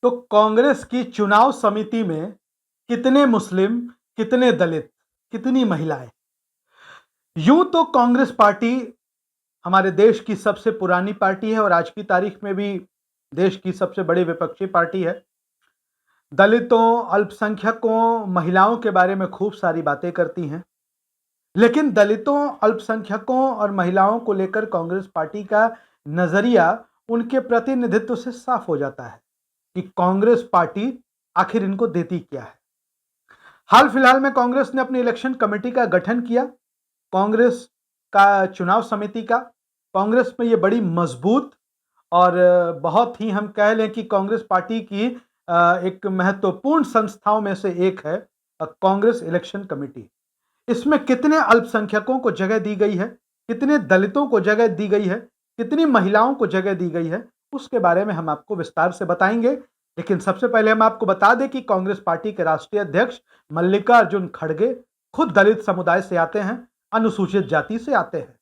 तो कांग्रेस की चुनाव समिति में कितने मुस्लिम, कितने दलित, कितनी महिलाएं? यूं तो कांग्रेस पार्टी हमारे देश की सबसे पुरानी पार्टी है और आज की तारीख में भी देश की सबसे बड़ी विपक्षी पार्टी है। दलितों, अल्पसंख्यकों, महिलाओं के बारे में खूब सारी बातें करती हैं। लेकिन दलितों, अल्पसंख्यकों और महिलाओं को लेकर कांग्रेस पार्टी का नजरिया उनके प्रतिनिधित्व से साफ हो जाता है कि कांग्रेस पार्टी आखिर इनको देती क्या है। हाल फिलहाल में कांग्रेस ने अपनी इलेक्शन कमेटी का गठन किया, कांग्रेस का चुनाव समिति का। कांग्रेस में ये बड़ी मजबूत और बहुत ही हम कह लें कि कांग्रेस पार्टी की एक महत्वपूर्ण संस्थाओं में से एक है कांग्रेस इलेक्शन कमेटी। इसमें कितने अल्पसंख्यकों को जगह दी गई है, कितने दलितों को जगह दी गई है, कितनी महिलाओं को जगह दी गई है, उसके बारे में हम आपको विस्तार से बताएंगे। लेकिन सबसे पहले हम आपको बता दें कि कांग्रेस पार्टी के राष्ट्रीय अध्यक्ष मल्लिकार्जुन खड़गे खुद दलित समुदाय से आते हैं, अनुसूचित जाति से आते हैं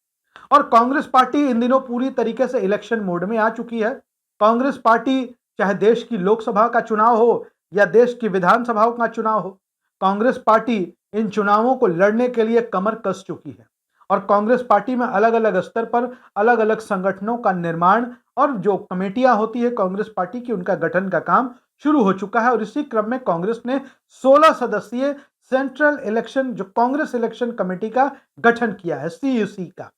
और कांग्रेस पार्टी इन दिनों पूरी तरीके से इलेक्शन मोड में आ चुकी है। कांग्रेस पार्टी चाहे देश की लोकसभा का चुनाव हो या देश की विधानसभाओं का चुनाव हो, कांग्रेस पार्टी इन चुनावों को लड़ने के लिए कमर कस चुकी है और कांग्रेस पार्टी में अलग अलग स्तर पर अलग अलग संगठनों का निर्माण और जो कमेटियां होती है कांग्रेस पार्टी की, उनका गठन का काम शुरू हो चुका है। और इसी क्रम में कांग्रेस ने 16 सदस्यीय सेंट्रल इलेक्शन जो कांग्रेस इलेक्शन कमेटी का गठन किया है, सीयूसी का।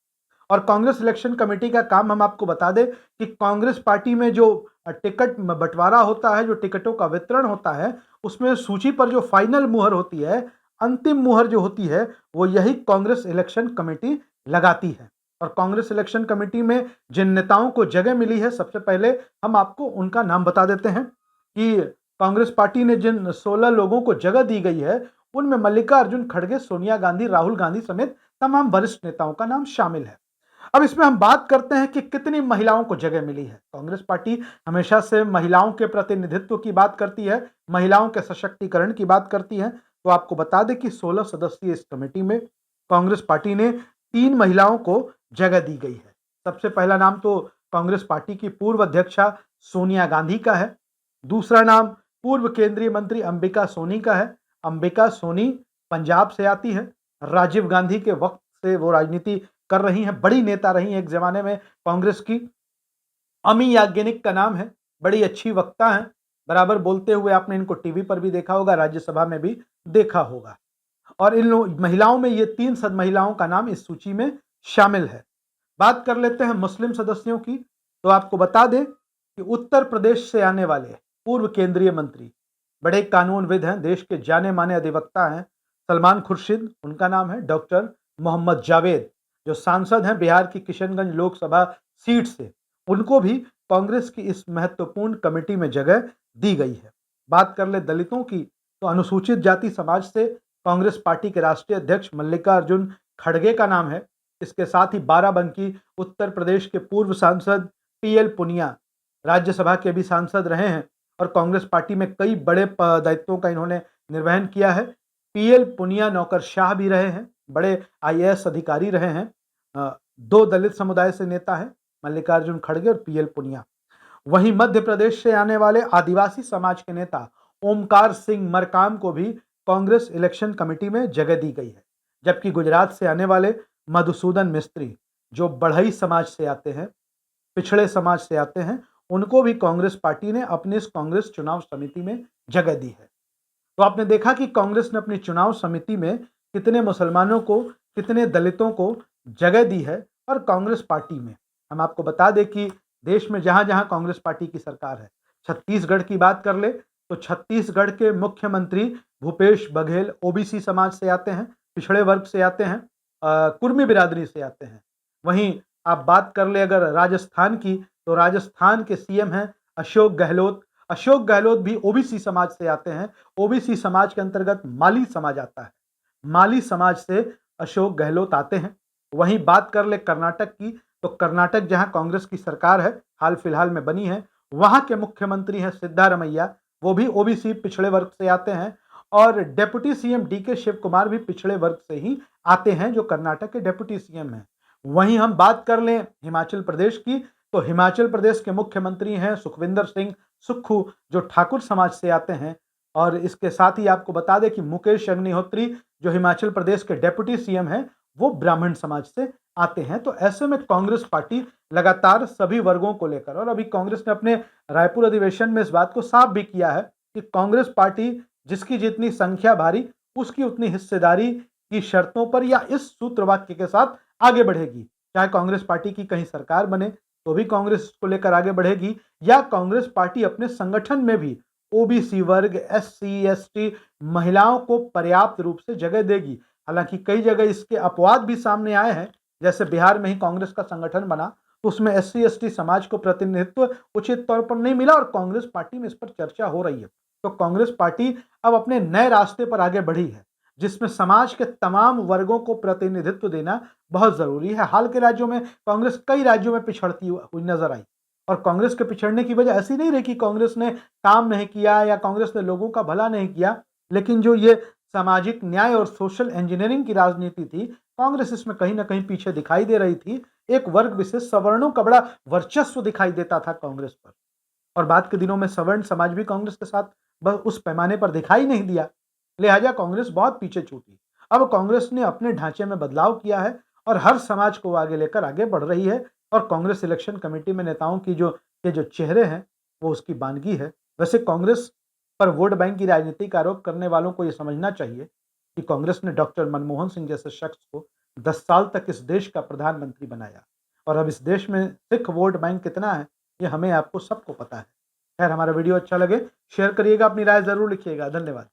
और कांग्रेस इलेक्शन कमेटी का काम हम आपको बता दें कि कांग्रेस पार्टी में जो टिकट बंटवारा होता है, जो टिकटों का वितरण होता है, उसमें सूची पर जो फाइनल मुहर होती है, अंतिम मुहर जो होती है, वो यही कांग्रेस इलेक्शन कमेटी लगाती है। और कांग्रेस इलेक्शन कमेटी में जिन नेताओं को जगह मिली है, सबसे पहले हम आपको उनका नाम बता देते हैं कि कांग्रेस पार्टी ने जिन 16 लोगों को जगह दी गई है, उनमें मल्लिकार्जुन खड़गे, सोनिया गांधी, राहुल गांधी समेत तमाम वरिष्ठ नेताओं का नाम शामिल है। अब इसमें हम बात करते हैं कि कितनी महिलाओं को जगह मिली है। कांग्रेस पार्टी हमेशा से महिलाओं के प्रतिनिधित्व की बात करती है, महिलाओं के सशक्तिकरण की बात करती है। तो आपको बता दें कि 16 सदस्यीय इस कमेटी में कांग्रेस पार्टी ने 3 महिलाओं को जगह दी गई है। सबसे पहला नाम तो कांग्रेस पार्टी की पूर्व अध्यक्षा सोनिया गांधी का है। दूसरा नाम पूर्व केंद्रीय मंत्री अंबिका सोनी का है। अंबिका सोनी पंजाब से आती है, राजीव गांधी के वक्त से वो राजनीति कर रही हैं, बड़ी नेता रही हैं एक जमाने में कांग्रेस की। अमी याज्ञनिक का नाम है, बड़ी अच्छी वक्ता हैं, बराबर बोलते हुए आपने इनको टीवी पर भी देखा होगा, राज्यसभा में भी देखा होगा। और इन महिलाओं में ये 3 सद महिलाओं का नाम इस सूची में शामिल है। बात कर लेते हैं मुस्लिम सदस्यों की। तो आपको बता दें कि उत्तर प्रदेश से आने वाले पूर्व केंद्रीय मंत्री, बड़े कानूनविद हैं, देश के जाने माने अधिवक्ता हैं, सलमान खुर्शीद उनका नाम है। डॉक्टर मोहम्मद जावेद जो सांसद हैं बिहार की किशनगंज लोकसभा सीट से, उनको भी कांग्रेस की इस महत्वपूर्ण कमेटी में जगह दी गई है। बात कर ले दलितों की, तो अनुसूचित जाति समाज से कांग्रेस पार्टी के राष्ट्रीय अध्यक्ष मल्लिकार्जुन खड़गे का नाम है। इसके साथ ही बाराबंकी उत्तर प्रदेश के पूर्व सांसद पीएल पुनिया, राज्यसभा के भी सांसद रहे हैं और कांग्रेस पार्टी में कई बड़े दायित्वों का इन्होंने निर्वहन किया है। पीएल पुनिया नौकरशाह भी रहे हैं, बड़े आईएएस अधिकारी रहे हैं। 2 दलित समुदाय से नेता हैं, मल्लिकार्जुन खड़गे और पीएल पुनिया। वहीं मध्य प्रदेश से आने वाले आदिवासी समाज के नेता ओमकार सिंह मरकाम को भी कांग्रेस इलेक्शन कमेटी में जगह दी गई है। जबकि गुजरात से आने वाले मधुसूदन मिस्त्री जो बढ़ई समाज से आते हैं, पिछड़े समाज से आते हैं, उनको भी कांग्रेस पार्टी ने अपनी इस कांग्रेस चुनाव समिति में जगह दी है। तो आपने देखा कि कांग्रेस ने अपनी चुनाव समिति में कितने मुसलमानों को, कितने दलितों को जगह दी है। और कांग्रेस पार्टी में हम आपको बता दें कि देश में जहां जहां कांग्रेस पार्टी की सरकार है, छत्तीसगढ़ की बात कर ले तो छत्तीसगढ़ के मुख्यमंत्री भूपेश बघेल ओबीसी समाज से आते हैं, पिछड़े वर्ग से आते हैं, कुर्मी बिरादरी से आते हैं। वहीं आप बात कर ले अगर राजस्थान की, तो राजस्थान के सीएम हैं अशोक गहलोत। अशोक गहलोत भी ओबीसी समाज से आते हैं। ओबीसी समाज के अंतर्गत माली समाज आता है, माली समाज से अशोक गहलोत आते हैं। वहीं बात कर ले कर्नाटक की, तो कर्नाटक जहां कांग्रेस की सरकार है, हाल फिलहाल में बनी है, वहां के मुख्यमंत्री हैं सिद्धारमैया, वो भी ओबीसी पिछड़े वर्ग से आते हैं। और deputy CM DK Shivakumar भी पिछड़े वर्ग से ही आते हैं, जो कर्नाटक के डेप्यूटी सीएम हैं। वहीं हम बात कर लें हिमाचल प्रदेश की, तो हिमाचल प्रदेश के मुख्यमंत्री हैं सुखविंदर सिंह सुक्खू, जो ठाकुर समाज से आते हैं। और इसके साथ ही आपको बता दें कि मुकेश अग्निहोत्री, जो हिमाचल प्रदेश के डेप्यूटी सीएम हैं, वो ब्राह्मण समाज से आते हैं। तो ऐसे में कांग्रेस पार्टी लगातार सभी वर्गों को लेकर, और अभी कांग्रेस ने अपने रायपुर अधिवेशन में इस बात को साफ भी किया है कि कांग्रेस पार्टी जिसकी जितनी संख्या भारी, उसकी उतनी हिस्सेदारी की शर्तों पर या इस सूत्र वाक्य के साथ आगे बढ़ेगी। चाहे कांग्रेस पार्टी की कहीं सरकार बने तो भी कांग्रेस इसको लेकर आगे बढ़ेगी, या कांग्रेस पार्टी अपने संगठन में भी ओबीसी वर्ग, एससी, एसटी, महिलाओं को पर्याप्त रूप से जगह देगी। हालांकि कई जगह इसके अपवाद भी सामने आए हैं, जैसे बिहार में ही कांग्रेस का संगठन बना तो उसमें एससी एसटी समाज को प्रतिनिधित्व उचित तौर पर नहीं मिला, और कांग्रेस पार्टी में इस पर चर्चा हो रही है। तो कांग्रेस पार्टी अब अपने नए रास्ते पर आगे बढ़ी है, जिसमें समाज के तमाम वर्गों को प्रतिनिधित्व देना बहुत जरूरी है। हाल के राज्यों में कांग्रेस कई राज्यों में पिछड़ती हुई नजर आई, और कांग्रेस के पिछड़ने की वजह ऐसी नहीं रही कि कांग्रेस ने काम नहीं किया या कांग्रेस ने लोगों का भला नहीं किया, लेकिन जो ये सामाजिक न्याय और सोशल इंजीनियरिंग की राजनीति थी, कांग्रेस इसमें कहीं ना कहीं पीछे दिखाई दे रही थी। एक वर्ग विशेष सवर्णों का बड़ा वर्चस्व दिखाई देता था कांग्रेस पर, और बाद के दिनों में सवर्ण समाज भी कांग्रेस के साथ बस उस पैमाने पर दिखाई नहीं दिया, लिहाजा कांग्रेस बहुत पीछे छूटी। अब कांग्रेस ने अपने ढांचे में बदलाव किया है और हर समाज को आगे लेकर आगे बढ़ रही है, और कांग्रेस इलेक्शन कमेटी में नेताओं की जो चेहरे हैं वो उसकी बानगी है। वैसे कांग्रेस पर वोट बैंक की राजनीति का आरोप करने वालों को यह समझना चाहिए कि कांग्रेस ने डॉक्टर मनमोहन सिंह जैसे शख्स को 10 साल तक इस देश का प्रधानमंत्री बनाया, और अब इस देश में सिख वोट बैंक कितना है ये हमें आपको सबको पता है। खैर, हमारा वीडियो अच्छा लगे शेयर करिएगा, अपनी राय जरूर लिखिएगा। धन्यवाद।